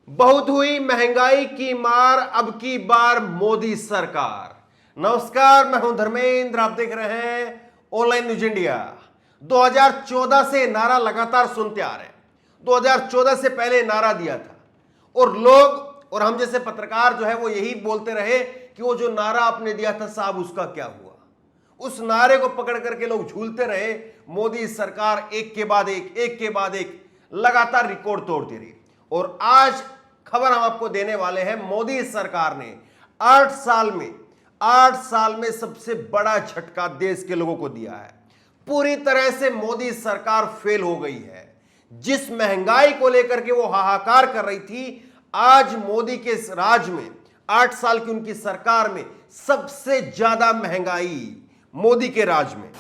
बहुत हुई महंगाई की मार, अब की बार मोदी सरकार। नमस्कार, मैं हूं धर्मेंद्र, आप देख रहे हैं ऑनलाइन न्यूज इंडिया। 2014 से नारा लगातार सुनते आ रहे हैं। 2014 से पहले नारा दिया था और लोग और हम जैसे पत्रकार जो है वो यही बोलते रहे कि वो जो नारा आपने दिया था साहब, उसका क्या हुआ। उस नारे को पकड़ करके लोग झूलते रहे। मोदी सरकार एक के बाद एक लगातार रिकॉर्ड तोड़ती रही और आज खबर हम आपको देने वाले हैं। मोदी सरकार ने 8 साल में सबसे बड़ा झटका देश के लोगों को दिया है। पूरी तरह से मोदी सरकार फेल हो गई है। जिस महंगाई को लेकर के वो हाहाकार कर रही थी, आज मोदी के राज में 8 साल की उनकी सरकार में सबसे ज्यादा महंगाई मोदी के राज में।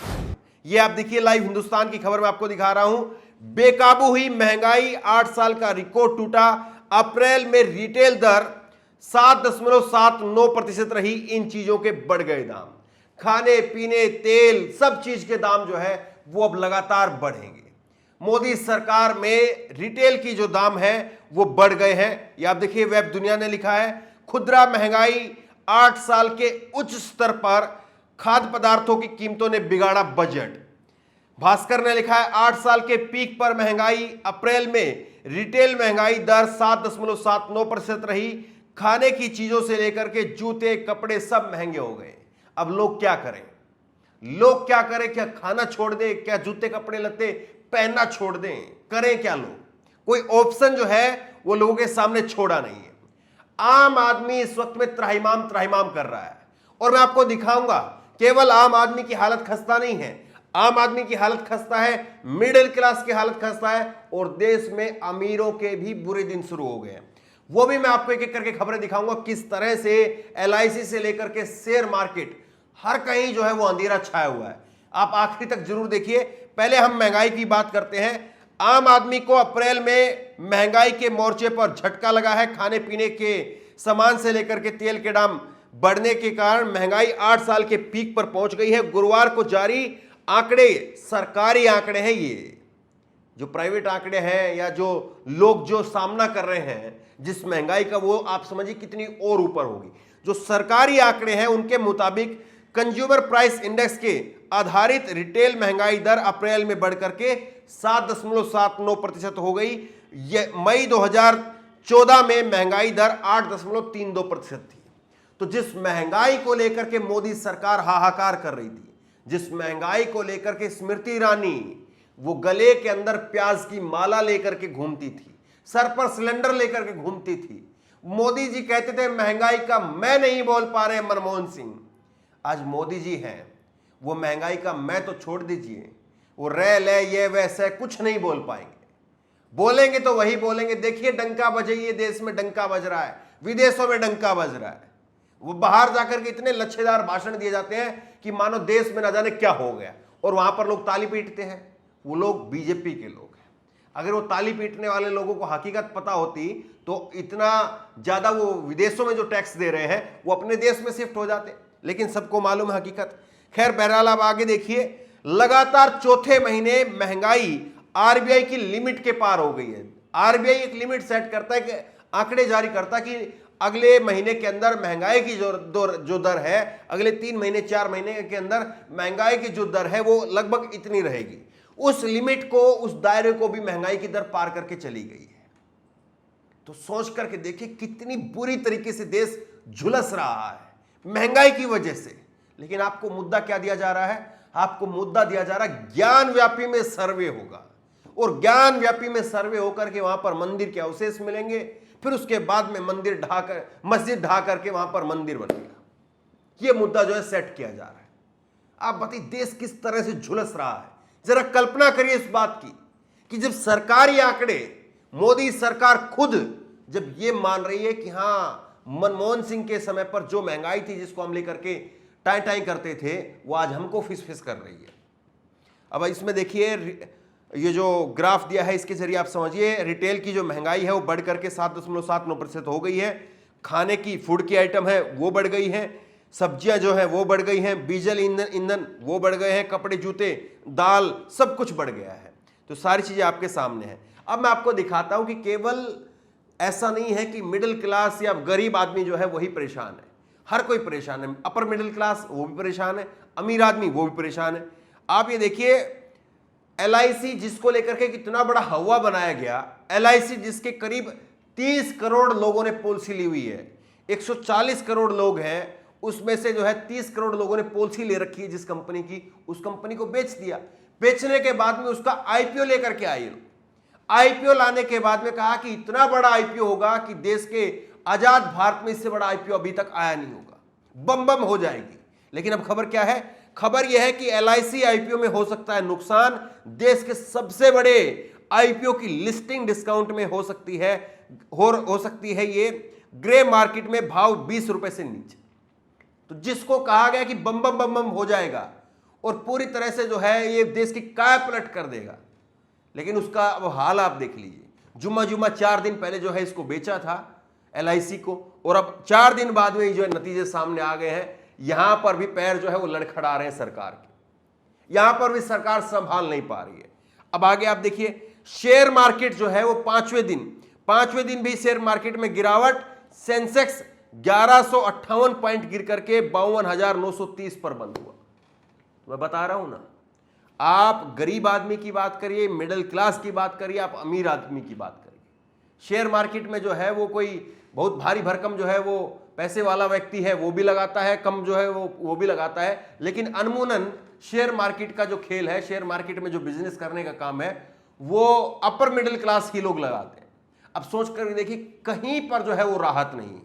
ये आप देखिए, लाइव हिंदुस्तान की खबर में आपको दिखा रहा हूं। बेकाबू हुई महंगाई, 8 साल का रिकॉर्ड टूटा। अप्रैल में रिटेल दर 7.79% रही। इन चीजों के बढ़ गए दाम। खाने पीने, तेल, सब चीज के दाम जो है वो अब लगातार बढ़ेंगे। मोदी सरकार में रिटेल की जो दाम है वो बढ़ गए हैं। ये आप देखिए, वेब दुनिया ने लिखा है, खुदरा महंगाई 8 साल के उच्च स्तर पर, खाद्य पदार्थों की कीमतों ने बिगाड़ा बजट। भास्कर ने लिखा है, 8 साल के पीक पर महंगाई, अप्रैल में रिटेल महंगाई दर 7.79% रही। खाने की चीजों से लेकर के जूते कपड़े सब महंगे हो गए। अब लोग क्या करें? क्या खाना छोड़ दें? क्या जूते कपड़े लत्ते पहनना छोड़ दें? करें क्या लोग? कोई ऑप्शन जो है वो लोगों के सामने छोड़ा नहीं है। आम आदमी इस वक्त में त्राहिमाम कर रहा है और मैं आपको दिखाऊंगा, केवल आम आदमी की हालत खस्ता नहीं है। आम आदमी की हालत खस्ता है, मिडिल क्लास की हालत खस्ता है और देश में अमीरों के भी बुरे दिन शुरू हो गए हैं। वो भी मैं आपको एक एक करके खबरें दिखाऊंगा, किस तरह से LIC से लेकर के शेयर मार्केट हर कहीं जो है वो अंधेरा छाया हुआ है। आप आखिरी तक जरूर देखिए। पहले हम महंगाई की बात करते हैं। आम आदमी को अप्रैल में महंगाई के मोर्चे पर झटका लगा है। खाने पीने के सामान से लेकर के तेल के दाम बढ़ने के कारण महंगाई 8 साल के पीक पर पहुंच गई है। गुरुवार को जारी आंकड़े, सरकारी आंकड़े हैं, ये जो प्राइवेट आंकड़े हैं या जो लोग जो सामना कर रहे हैं जिस महंगाई का, वो आप समझिए कितनी और ऊपर होगी। जो सरकारी आंकड़े हैं उनके मुताबिक कंज्यूमर प्राइस इंडेक्स के आधारित रिटेल महंगाई दर अप्रैल में बढ़कर के 7.79% हो गई। मई 2014 में महंगाई दर 8.32% थी। तो जिस महंगाई को लेकर के मोदी सरकार हाहाकार कर रही थी, जिस महंगाई को लेकर के स्मृति ईरानी वो गले के अंदर प्याज की माला लेकर के घूमती थी, सर पर सिलेंडर लेकर के घूमती थी। मोदी जी कहते थे महंगाई का मैं नहीं बोल पा रहे मनमोहन सिंह। आज मोदी जी हैं, वो महंगाई का मैं तो छोड़ दीजिए, वो रह ले ये वैसे कुछ नहीं बोल पाएंगे। बोलेंगे तो वही बोलेंगे, देखिए डंका बजे, ये देश में डंका बज रहा है, विदेशों में डंका बज रहा है। वो बाहर जाकर के इतने लच्छेदार भाषण दिए जाते हैं कि मानो देश में ना जाने क्या हो गया और वहां पर लोग ताली पीटते हैं। वो लोग बीजेपी के लोग हैं। अगर वो ताली पीटने वाले लोगों को हकीकत पता होती तो इतना ज्यादा वो विदेशों में जो टैक्स दे रहे हैं वो अपने देश में शिफ्ट हो जाते, लेकिन सबको मालूम है हकीकत। खैर, बहरहाल आप आगे देखिए, लगातार चौथे महीने महंगाई RBI की लिमिट के पार हो गई है। RBI एक लिमिट सेट करता है कि आंकड़े जारी करता है कि अगले महीने के अंदर महंगाई की जो दर है, अगले 3 महीने 4 महीने के अंदर महंगाई की जो दर है वो लगभग इतनी रहेगी। उस लिमिट को, उस दायरे को भी महंगाई की दर पार करके चली गई है। तो सोच करके देखिए कितनी बुरी तरीके से देश झुलस रहा है महंगाई की वजह से। लेकिन आपको मुद्दा क्या दिया जा रहा है? आपको मुद्दा दिया जा रहा है ज्ञान व्यापी में सर्वे होगा और ज्ञान व्यापी में सर्वे होकर के वहां पर मंदिर के अवशेष मिलेंगे, फिर उसके बाद में मस्जिद ढा करके वहां पर मंदिर बनेगा। यह मुद्दा जो है सेट किया जा रहा है। आप बताइए देश किस तरह से झुलस रहा है। जरा कल्पना करिए इस बात की कि जब सरकारी आंकड़े, मोदी सरकार खुद जब ये मान रही है कि हां, मनमोहन सिंह के समय पर जो महंगाई थी जिसको हम लेकर के टाई टाई करते थे, वो आज हमको फिस कर रही है। अब इसमें देखिए, ये जो ग्राफ दिया है इसके जरिए आप समझिए, रिटेल की जो महंगाई है वो बढ़ करके 7.79% हो गई है। खाने की, फूड की आइटम है वो बढ़ गई है, सब्जियां जो है वो बढ़ गई हैं, डीजल ईंधन वो बढ़ गए हैं, कपड़े जूते दाल सब कुछ बढ़ गया है। तो सारी चीजें आपके सामने हैं। अब मैं आपको दिखाता हूं कि केवल ऐसा नहीं है कि मिडिल क्लास या गरीब आदमी जो है वही परेशान है, हर कोई परेशान है। अपर मिडिल क्लास वो भी परेशान है, अमीर आदमी वो भी परेशान है। आप ये देखिए LIC जिसको लेकर के कितना बड़ा हवा बनाया गया, LIC जिसके करीब 30 करोड़ लोगों ने पॉलिसी ली हुई है, 140 करोड़ लोग हैं, उसमें से जो है 30 करोड़ लोगों ने पॉलिसी ले रखी है जिस कंपनी की, उस कंपनी को बेच दिया। बेचने के बाद में उसका IPO लेकर के आए लोग। IPO लाने के बाद में कहा कि इतना बड़ा IPO होगा कि देश के आजाद भारत में इससे बड़ा IPO अभी तक आया नहीं होगा, बम बम हो जाएगी। लेकिन अब खबर क्या है? खबर यह है कि LIC IPO में हो सकता है नुकसान, देश के सबसे बड़े IPO की लिस्टिंग डिस्काउंट में हो सकती है, हो सकती है ये ग्रे मार्केट में भाव 20 रुपए से नीचे। तो जिसको कहा गया कि बम बम बम बम हो जाएगा और पूरी तरह से जो है ये देश की काय पलट कर देगा, लेकिन उसका अब हाल आप देख लीजिए। जुम्मा 4 दिन पहले जो है इसको बेचा था LIC को, और अब 4 दिन बाद में जो है नतीजे सामने आ गए हैं। यहां पर भी पैर जो है वो लड़खड़ा रहे हैं सरकार के, यहां पर भी सरकार संभाल नहीं पा रही है। अब आगे आप देखिए शेयर मार्केट जो है वो पांचवें दिन भी शेयर मार्केट में गिरावट। सेंसेक्स 1158 पॉइंट गिर करके 52,930 पर बंद हुआ। मैं बता रहा हूं ना, आप गरीब आदमी की बात करिए, मिडिल क्लास की बात करिए, आप अमीर आदमी की बात करिए, शेयर मार्केट में जो है वो कोई बहुत भारी भरकम जो है वो पैसे वाला व्यक्ति है वो भी लगाता है, कम जो है वो भी लगाता है। लेकिन अनमूनन शेयर मार्केट का जो खेल है, शेयर मार्केट में जो बिजनेस करने का काम है, वो अपर मिडिल क्लास ही लोग लगाते हैं। अब सोच कर देखिए, कहीं पर जो है वो राहत नहीं है।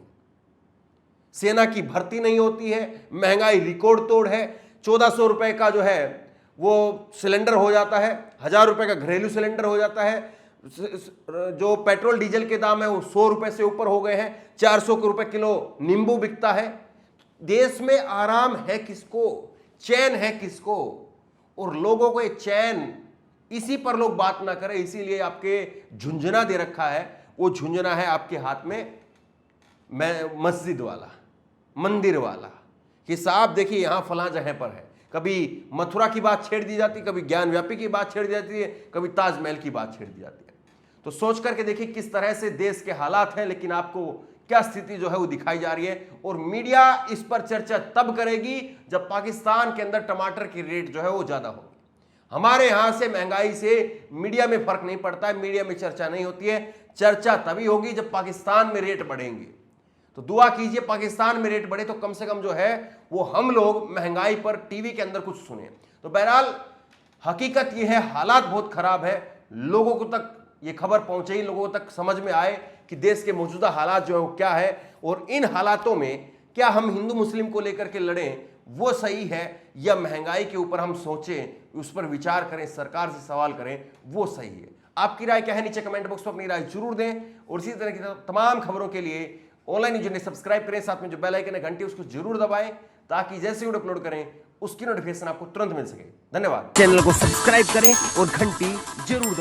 सेना की भर्ती नहीं होती है, महंगाई रिकॉर्ड तोड़ है, 1400 रुपए का जो है वो सिलेंडर हो जाता है, 1000 रुपए का घरेलू सिलेंडर हो जाता है। जो पेट्रोल डीजल के दाम है वो 100 रुपए से ऊपर हो गए हैं, 400 रुपए किलो नींबू बिकता है। देश में आराम है किसको, चैन है किसको? और लोगों को ये चैन, इसी पर लोग बात ना करें, इसीलिए आपके झुंझुना दे रखा है। वो झुंझुना है आपके हाथ में मस्जिद वाला, मंदिर वाला, कि साहब देखिए यहां फलां जगह पर है। कभी मथुरा की बात छेड़ दी जाती, कभी ज्ञान व्यापी की बात छेड़ दी जाती है, कभी ताजमहल की बात छेड़ दी जाती है। तो सोच करके देखिए किस तरह से देश के हालात हैं, लेकिन आपको क्या स्थिति जो है वो दिखाई जा रही है। और मीडिया इस पर चर्चा तब करेगी जब पाकिस्तान के अंदर टमाटर की रेट जो है वो ज्यादा होगी। हमारे यहां से महंगाई से मीडिया में फर्क नहीं पड़ता है, मीडिया में चर्चा नहीं होती है। चर्चा तभी होगी जब पाकिस्तान में रेट बढ़ेंगे। तो दुआ कीजिए पाकिस्तान में रेट बढ़े तो कम से कम जो है वो हम लोग महंगाई पर टीवी के अंदर कुछ सुने। तो बहरहाल हकीकत यह है, हालात बहुत खराब है। लोगों को तक ये खबर पहुंचे ही, लोगों तक समझ में आए कि देश के मौजूदा हालात जो है वो क्या है, और इन हालातों में क्या हम हिंदू मुस्लिम को लेकर के लड़ें वो सही है, या महंगाई के ऊपर हम सोचें, उस पर विचार करें, सरकार से सवाल करें वो सही है। आपकी राय क्या है? नीचे कमेंट बॉक्स में अपनी राय जरूर दें। और इसी तरह की तमाम खबरों के लिए ऑनलाइन न्यूज़ ने सब्सक्राइब करें, साथ में जो बेल आइकन है घंटी उसको जरूर दबाएं, ताकि जैसे वीडियो अपलोड करें उसकी नोटिफिकेशन आपको तुरंत मिल सके। धन्यवाद। चैनल को सब्सक्राइब करें और घंटी जरूर दबाएं।